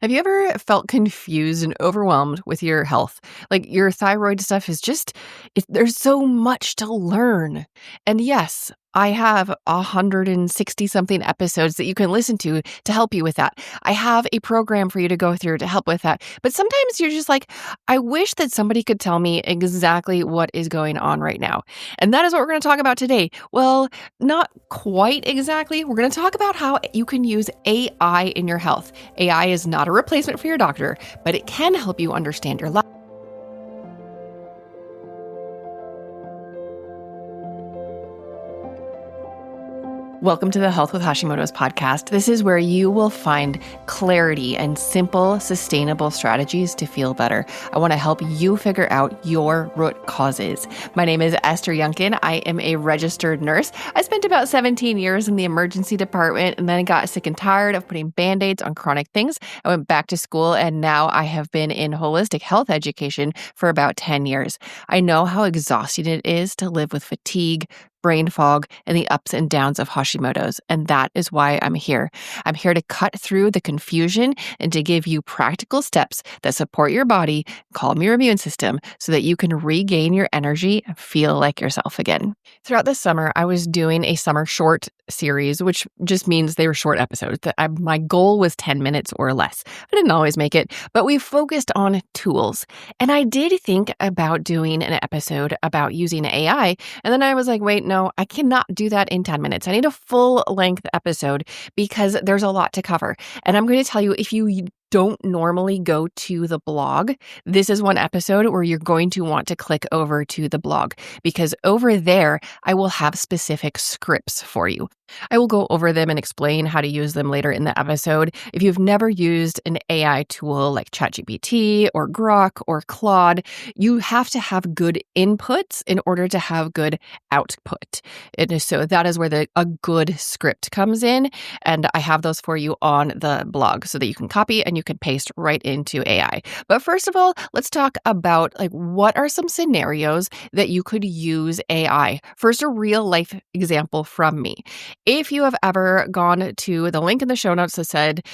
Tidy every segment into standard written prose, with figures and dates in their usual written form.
Have you ever felt confused and overwhelmed with your health? Like your thyroid stuff is there's so much to learn. And yes, I have 160 something episodes that you can listen to help you with that. I have a program for you to go through to help with that. But sometimes you're just like, I wish that somebody could tell me exactly what is going on right now. And that is what we're going to talk about today. Well, not quite exactly. We're going to talk about how you can use AI in your health. AI is not a replacement for your doctor, but it can help you understand your life. Welcome to the Health with Hashimoto's podcast. This is where you will find clarity and simple, sustainable strategies to feel better. I want to help you figure out your root causes. My name is Esther Yunkin. I am a registered nurse. I spent about 17 years in the emergency department and then got sick and tired of putting Band-Aids on chronic things. I went back to school and now I have been in holistic health education for about 10 years. I know how exhausting it is to live with fatigue, brain fog, and the ups and downs of Hashimoto's. And that is why I'm here. I'm here to cut through the confusion and to give you practical steps that support your body, calm your immune system, so that you can regain your energy and feel like yourself again. Throughout the summer, I was doing a summer short series, which just means they were short episodes. My goal was 10 minutes or less. I didn't always make it, but we focused on tools. And I did think about doing an episode about using AI. And then I was like, wait, no, I cannot do that in 10 minutes. I need a full length episode because there's a lot to cover. And I'm going to tell you, if you don't normally go to the blog, this is one episode where you're going to want to click over to the blog because over there, I will have specific scripts for you. I will go over them and explain how to use them later in the episode. If you've never used an AI tool like ChatGPT or Grok or Claude, you have to have good inputs in order to have good output. So that is where a good script comes in. And I have those for you on the blog so that you can copy and you can paste right into AI. But first of all, let's talk about what are some scenarios that you could use AI. First, a real life example from me. If you have ever gone to the link in the show notes that said,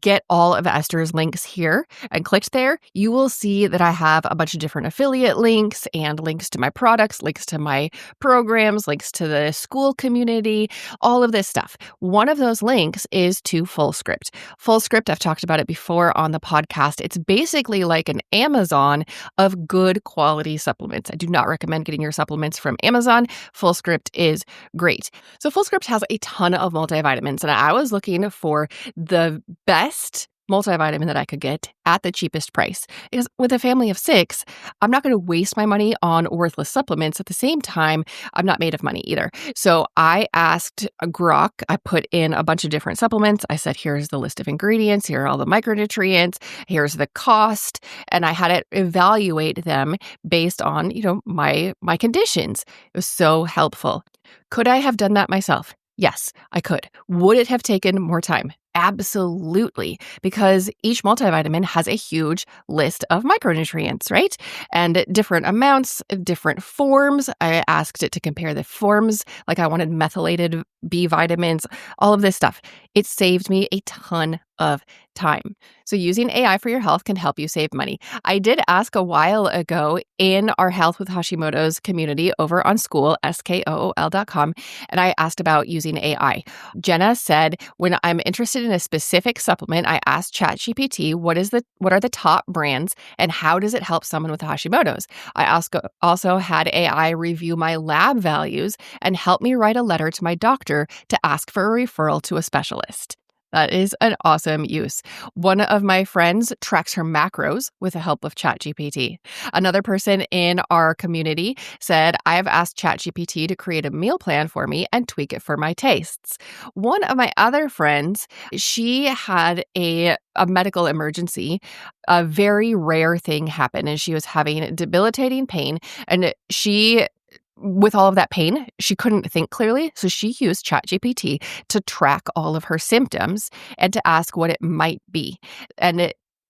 get all of Esther's links here and clicked there, you will see that I have a bunch of different affiliate links and links to my products, links to my programs, links to the school community, all of this stuff. One of those links is to FullScript. FullScript, I've talked about it before on the podcast. It's basically like an Amazon of good quality supplements. I do not recommend getting your supplements from Amazon. FullScript is great. So FullScript has a ton of multivitamins, and I was looking for the best multivitamin that I could get at the cheapest price. Because with a family of 6, I'm not going to waste my money on worthless supplements. At the same time, I'm not made of money either. So I asked Grok, I put in a bunch of different supplements. I said, here's the list of ingredients. Here are all the micronutrients. Here's the cost. And I had it evaluate them based on, my conditions. It was so helpful. Could I have done that myself? Yes, I could. Would it have taken more time? Absolutely, because each multivitamin has a huge list of micronutrients, right? And different amounts, different forms. I asked it to compare the forms, like I wanted methylated B vitamins, all of this stuff. It saved me a ton of time. So using AI for your health can help you save money. I did ask a while ago in our Health with Hashimoto's community over on skool.com, and I asked about using AI. Jenna said, when I'm interested in a specific supplement, I asked ChatGPT, what are the top brands and how does it help someone with Hashimoto's? I also had AI review my lab values and help me write a letter to my doctor to ask for a referral to a specialist. That is an awesome use. One of my friends tracks her macros with the help of ChatGPT. Another person in our community said, I have asked ChatGPT to create a meal plan for me and tweak it for my tastes. One of my other friends, she had a medical emergency. A very rare thing happened, and she was having debilitating pain, and with all of that pain, she couldn't think clearly, so she used ChatGPT to track all of her symptoms and to ask what it might be. And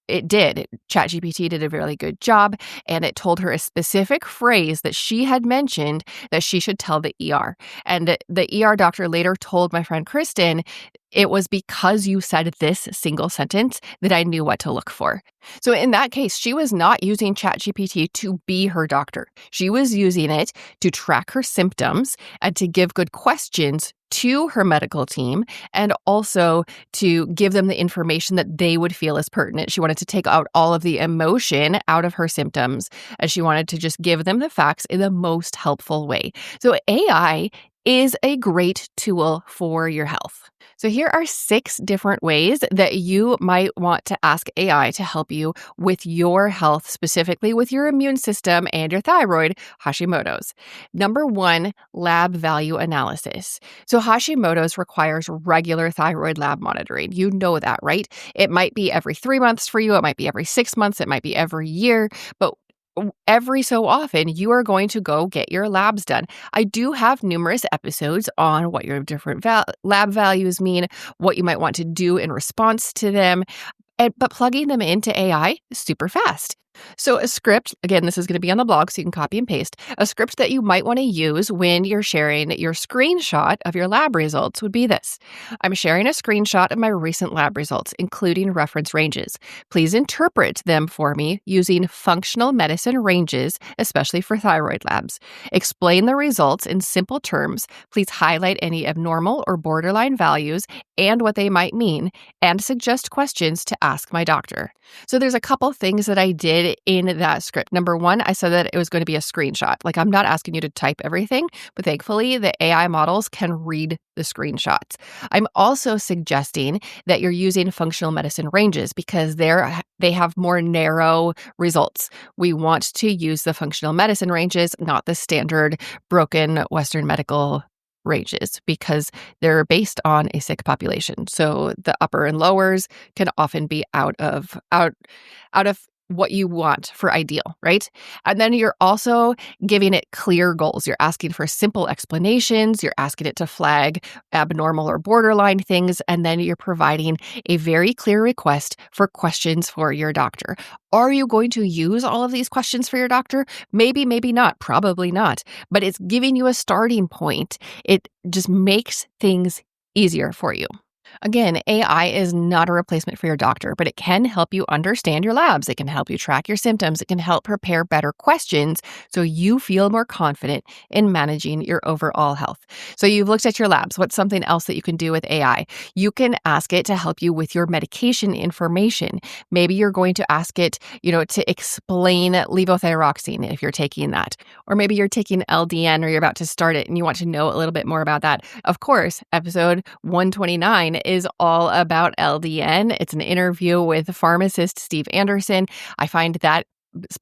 it did. ChatGPT did a really good job, and it told her a specific phrase that she had mentioned that she should tell the ER. And the ER doctor later told my friend Kristen, It was because you said this single sentence that I knew what to look for. So in that case, she was not using ChatGPT to be her doctor. She was using it to track her symptoms and to give good questions to her medical team, and also to give them the information that they would feel is pertinent. She wanted to take out all of the emotion out of her symptoms, and she wanted to just give them the facts in the most helpful way. So AI is a great tool for your health. So here are 6 different ways that you might want to ask AI to help you with your health, specifically with your immune system and your thyroid, Hashimoto's. Number 1, lab value analysis. So Hashimoto's requires regular thyroid lab monitoring. You know that, right? It might be every 3 months for you. It might be every 6 months. It might be every year. But every so often, you are going to go get your labs done. I do have numerous episodes on what your different lab values mean, what you might want to do in response to them, but plugging them into AI is super fast. So a script, again, this is going to be on the blog, so you can copy and paste. A script that you might want to use when you're sharing your screenshot of your lab results would be this. I'm sharing a screenshot of my recent lab results, including reference ranges. Please interpret them for me using functional medicine ranges, especially for thyroid labs. Explain the results in simple terms. Please highlight any abnormal or borderline values and what they might mean, and suggest questions to ask my doctor. So there's a couple things that I did in that script. Number 1, I said that it was going to be a screenshot. Like, I'm not asking you to type everything, but thankfully the AI models can read the screenshots. I'm also suggesting that you're using functional medicine ranges because they have more narrow results. We want to use the functional medicine ranges, not the standard broken Western medical ranges, because they're based on a sick population. So the upper and lowers can often be out of what you want for ideal, right? And then you're also giving it clear goals. You're asking for simple explanations. You're asking it to flag abnormal or borderline things. And then you're providing a very clear request for questions for your doctor. Are you going to use all of these questions for your doctor? Maybe, maybe not, probably not. But it's giving you a starting point. It just makes things easier for you. Again, AI is not a replacement for your doctor, but it can help you understand your labs. It can help you track your symptoms. It can help prepare better questions so you feel more confident in managing your overall health. So you've looked at your labs. What's something else that you can do with AI? You can ask it to help you with your medication information. Maybe you're going to ask it, to explain levothyroxine if you're taking that. Or maybe you're taking LDN or you're about to start it and you want to know a little bit more about that. Of course, episode 129 is all about LDN. It's an interview with pharmacist Steve Anderson. I find that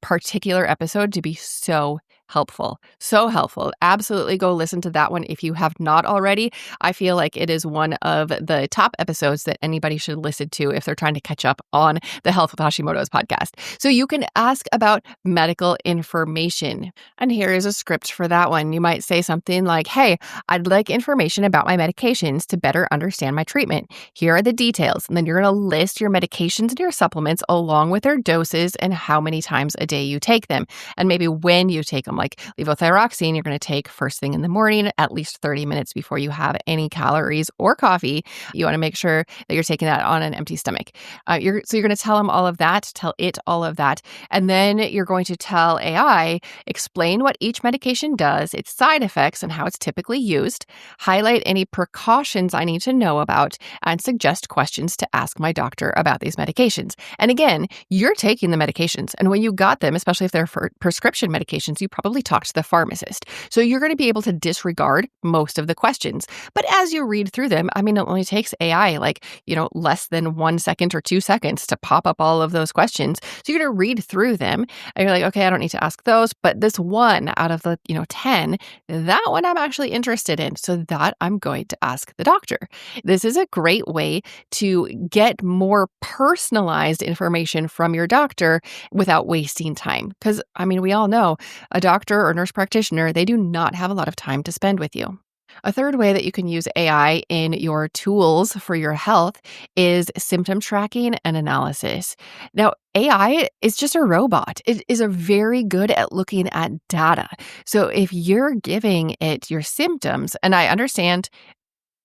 particular episode to be so helpful. So helpful. Absolutely go listen to that one if you have not already. I feel like it is one of the top episodes that anybody should listen to if they're trying to catch up on the Health with Hashimoto's podcast. So you can ask about medical information. And here is a script for that one. You might say something like, hey, I'd like information about my medications to better understand my treatment. Here are the details. And then you're going to list your medications and your supplements along with their doses and how many times a day you take them. And maybe when you take them. Like levothyroxine, you're going to take first thing in the morning, at least 30 minutes before you have any calories or coffee. You want to make sure that you're taking that on an empty stomach. So you're going to tell it all of that. And then you're going to tell AI, explain what each medication does, its side effects, and how it's typically used, highlight any precautions I need to know about, and suggest questions to ask my doctor about these medications. And again, you're taking the medications. And when you got them, especially if they're for prescription medications, you probably talk to the pharmacist. So you're going to be able to disregard most of the questions. But as you read through them, it only takes AI less than 1 second or 2 seconds to pop up all of those questions. So you're going to read through them and you're like, okay, I don't need to ask those, but this one out of the 10, that one I'm actually interested in. So that I'm going to ask the doctor. This is a great way to get more personalized information from your doctor without wasting time. Because, we all know a doctor or nurse practitioner, they do not have a lot of time to spend with you. A third way that you can use AI in your tools for your health is symptom tracking and analysis. Now, AI is just a robot. It is very good at looking at data. So if you're giving it your symptoms, and I understand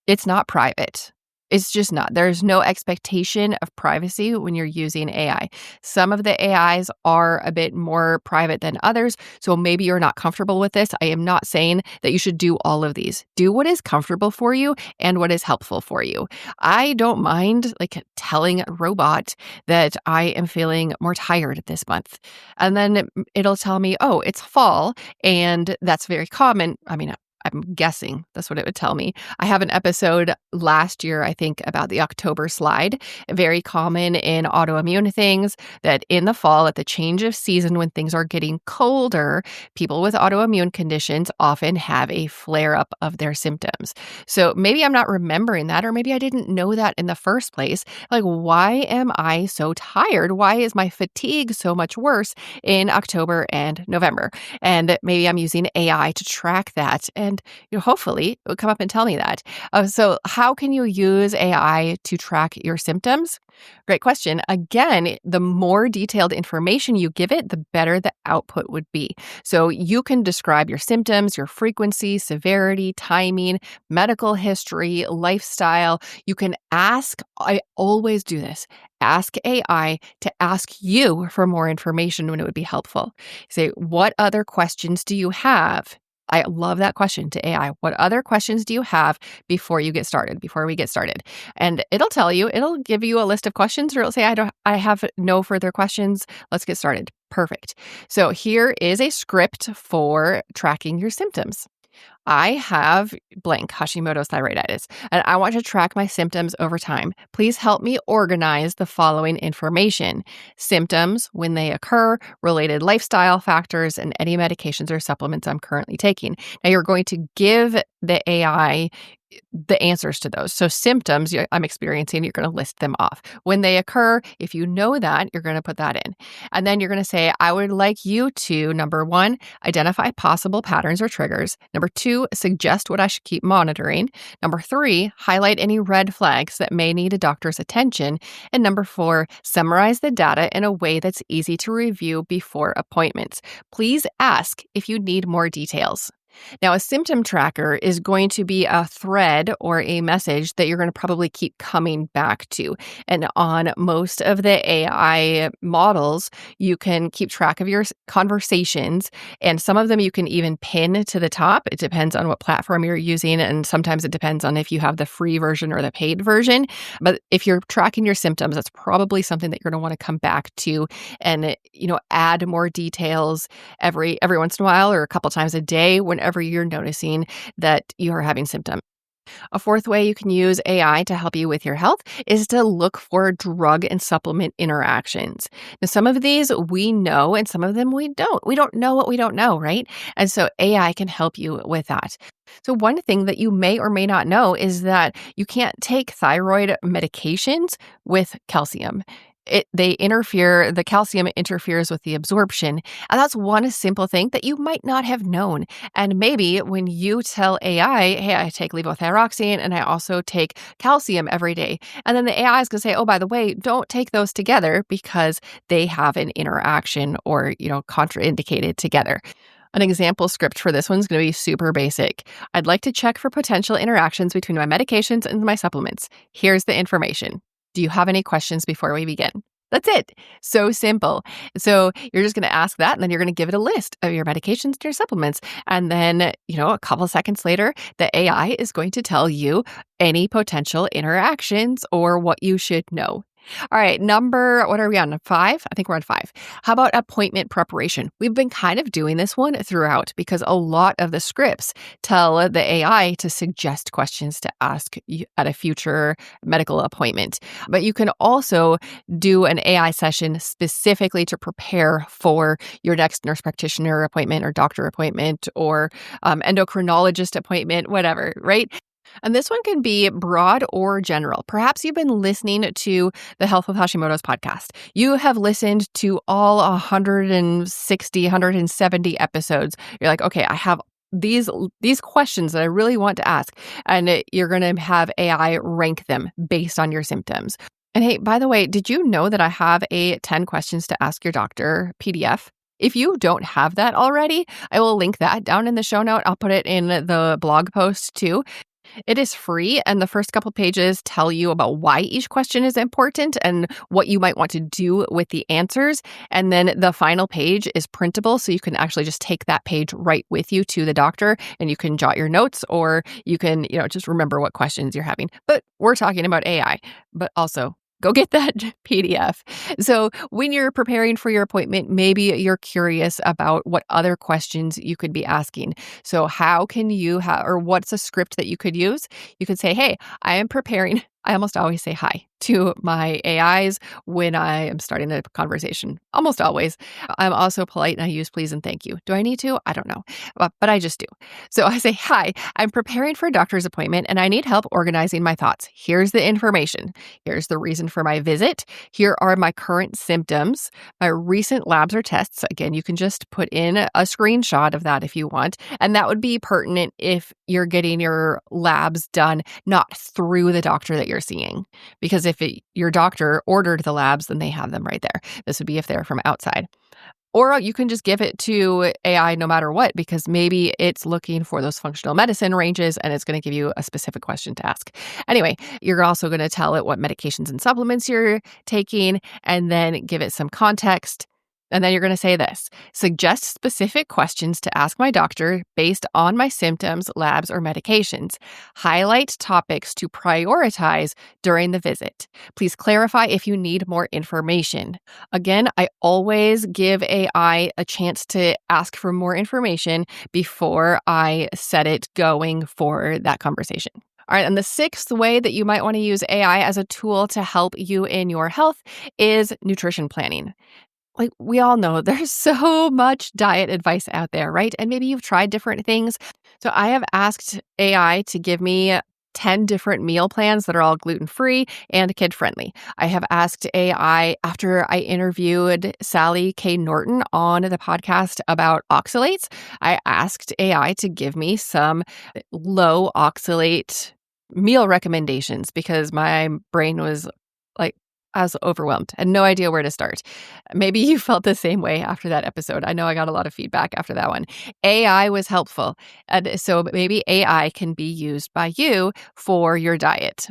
it's not private. It's just not. There's no expectation of privacy when you're using AI. Some of the AIs are a bit more private than others, so maybe you're not comfortable with this. I am not saying that you should do all of these. Do what is comfortable for you and what is helpful for you. I don't mind telling a robot that I am feeling more tired this month. And then it'll tell me, "Oh, it's fall," and that's very common. I mean, I'm guessing that's what it would tell me. I have an episode last year, I think, about the October slide, very common in autoimmune things, that in the fall, at the change of season when things are getting colder, people with autoimmune conditions often have a flare up of their symptoms. So maybe I'm not remembering that, or maybe I didn't know that in the first place. Like, why am I so tired? Why is my fatigue so much worse in October and November? And maybe I'm using AI to track that. And hopefully it would come up and tell me that. So how can you use AI to track your symptoms? Great question. Again, the more detailed information you give it, the better the output would be. So you can describe your symptoms, your frequency, severity, timing, medical history, lifestyle. You can ask, I always do this, ask AI to ask you for more information when it would be helpful. Say, what other questions do you have? I love that question to AI. What other questions do you have before we get started? And it'll tell you, it'll give you a list of questions, or it'll say, I have no further questions. Let's get started. Perfect. So here is a script for tracking your symptoms. I have blank Hashimoto's thyroiditis, and I want to track my symptoms over time. Please help me organize the following information: symptoms, when they occur, related lifestyle factors, and any medications or supplements I'm currently taking. Now, you're going to give the AI the answers to those. So symptoms I'm experiencing, you're going to list them off. When they occur, if you know that, you're going to put that in. And then you're going to say, I would like you to, number one, identify possible patterns or triggers. Number two, suggest what I should keep monitoring. Number three, highlight any red flags that may need a doctor's attention. And number four, summarize the data in a way that's easy to review before appointments. Please ask if you need more details. Now, a symptom tracker is going to be a thread or a message that you're going to probably keep coming back to. And on most of the AI models, you can keep track of your conversations, and some of them you can even pin to the top. It depends on what platform you're using, and sometimes it depends on if you have the free version or the paid version. But if you're tracking your symptoms, that's probably something that you're going to want to come back to and, add more details every once in a while, or a couple times a day, whenever you're noticing that you are having symptoms. A fourth way you can use AI to help you with your health is to look for drug and supplement interactions. Now, some of these we know and some of them we don't. We don't know what we don't know, right? And so AI can help you with that. So one thing that you may or may not know is that you can't take thyroid medications with calcium. The calcium interferes with the absorption. And that's one simple thing that you might not have known. And maybe when you tell AI, hey, I take levothyroxine and I also take calcium every day. And then the AI is going to say, oh, by the way, don't take those together because they have an interaction or, contraindicated together. An example script for this one's going to be super basic. I'd like to check for potential interactions between my medications and my supplements. Here's the information. Do you have any questions before we begin? That's it. So simple. So you're just going to ask that, and then you're going to give it a list of your medications and your supplements. And then, a couple of seconds later, the AI is going to tell you any potential interactions or what you should know. All right, what are we on? 5? I think we're on 5. How about appointment preparation? We've been kind of doing this one throughout because a lot of the scripts tell the AI to suggest questions to ask at a future medical appointment. But you can also do an AI session specifically to prepare for your next nurse practitioner appointment or doctor appointment or endocrinologist appointment, whatever, right? And this one can be broad or general. Perhaps you've been listening to the Health with Hashimoto's podcast. You have listened to all 160, 170 episodes. You're like, okay, I have these questions that I really want to ask. And you're going to have AI rank them based on your symptoms. And hey, by the way, did you know that I have a 10 questions to ask your doctor PDF? If you don't have that already, I will link that down in the show note. I'll put it in the blog post too. It is free, and the first couple pages tell you about why each question is important and what you might want to do with the answers. And then the final page is printable, so you can actually just take that page right with you to the doctor, and you can jot your notes, or you can, just remember what questions you're having. But we're talking about AI, but also go get that PDF. So when you're preparing for your appointment, maybe you're curious about what other questions you could be asking. So how can you or what's a script that you could use? You could say, hey, I am preparing. I almost always say hi to my AIs when I am starting a conversation. Almost always. I'm also polite and I use please and thank you. Do I need to? I don't know, but I just do. So I say, hi, I'm preparing for a doctor's appointment and I need help organizing my thoughts. Here's the information. Here's the reason for my visit. Here are my current symptoms, my recent labs or tests. Again, you can just put in a screenshot of that if you want. And that would be pertinent if you're getting your labs done, not through the doctor that you're seeing. Because if your doctor ordered the labs, then they have them right there. This would be if they're from outside. Or you can just give it to AI no matter what, because maybe it's looking for those functional medicine ranges and it's going to give you a specific question to ask. Anyway, you're also going to tell it what medications and supplements you're taking and then give it some context. And then you're going to say this: suggest specific questions to ask my doctor based on my symptoms, labs, or medications. Highlight topics to prioritize during the visit. Please clarify if you need more information. Again, I always give AI a chance to ask for more information before I set it going for that conversation. All right, and the sixth way that you might want to use AI as a tool to help you in your health is nutrition planning. Like we all know, there's so much diet advice out there, right? And maybe you've tried different things. So I have asked AI to give me 10 different meal plans that are all gluten-free and kid-friendly. I have asked AI, after I interviewed Sally K. Norton on the podcast about oxalates, I asked AI to give me some low oxalate meal recommendations because my brain was I was overwhelmed. I had no idea where to start. Maybe you felt the same way after that episode. I know I got a lot of feedback after that one. AI was helpful. And so maybe AI can be used by you for your diet.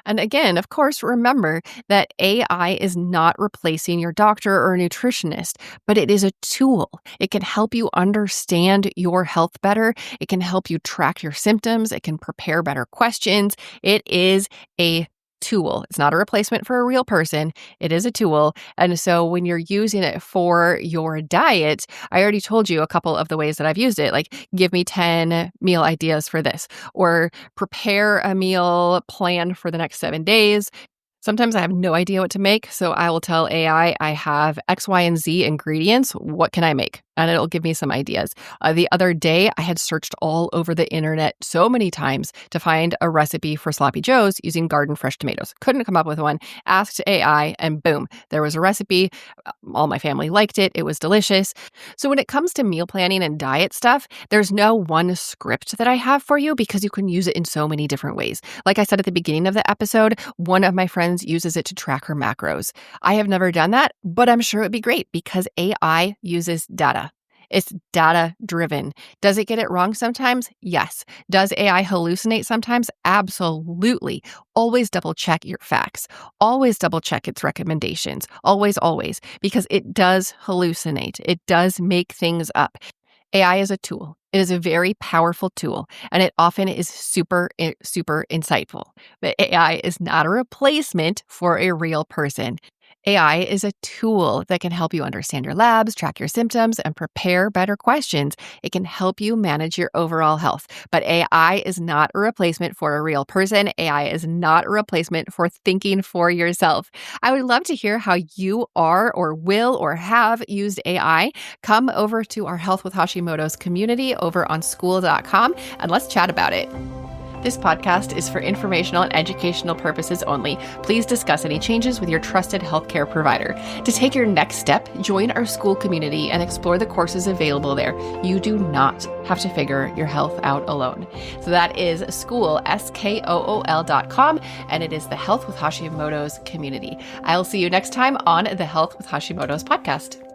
And again, of course, remember that AI is not replacing your doctor or nutritionist, but it is a tool. It can help you understand your health better. It can help you track your symptoms. It can prepare better questions. It is a tool. It's not a replacement for a real person. It is a tool. And so when you're using it for your diet, I already told you a couple of the ways that I've used it, like give me 10 meal ideas for this, or prepare a meal plan for the next 7 days. Sometimes I have no idea what to make, so I will tell AI I have X, Y, and Z ingredients. What can I make? And it'll give me some ideas. The other day, I had searched all over the internet so many times to find a recipe for sloppy joes using garden fresh tomatoes. Couldn't come up with one. Asked AI, and boom, there was a recipe. All my family liked it. It was delicious. So when it comes to meal planning and diet stuff, there's no one script that I have for you because you can use it in so many different ways. Like I said at the beginning of the episode, one of my friends uses it to track her macros. I have never done that, but I'm sure it'd be great because AI uses data. It's data driven. Does it get it wrong sometimes? Yes. Does AI hallucinate sometimes? Absolutely. Always double check your facts. Always double check its recommendations. Always, always, because it does hallucinate. It does make things up. AI is a tool. It is a very powerful tool, and it often is super, super insightful. But AI is not a replacement for a real person. AI is a tool that can help you understand your labs, track your symptoms, and prepare better questions. It can help you manage your overall health. But AI is not a replacement for a real person. AI is not a replacement for thinking for yourself. I would love to hear how you are or will or have used AI. Come over to our Health with Hashimoto's community over on school.com and let's chat about it. This podcast is for informational and educational purposes only. Please discuss any changes with your trusted healthcare provider. To take your next step, join our school community and explore the courses available there. You do not have to figure your health out alone. So that is school, SKOOL.com, and it is the Health with Hashimoto's community. I'll see you next time on the Health with Hashimoto's podcast.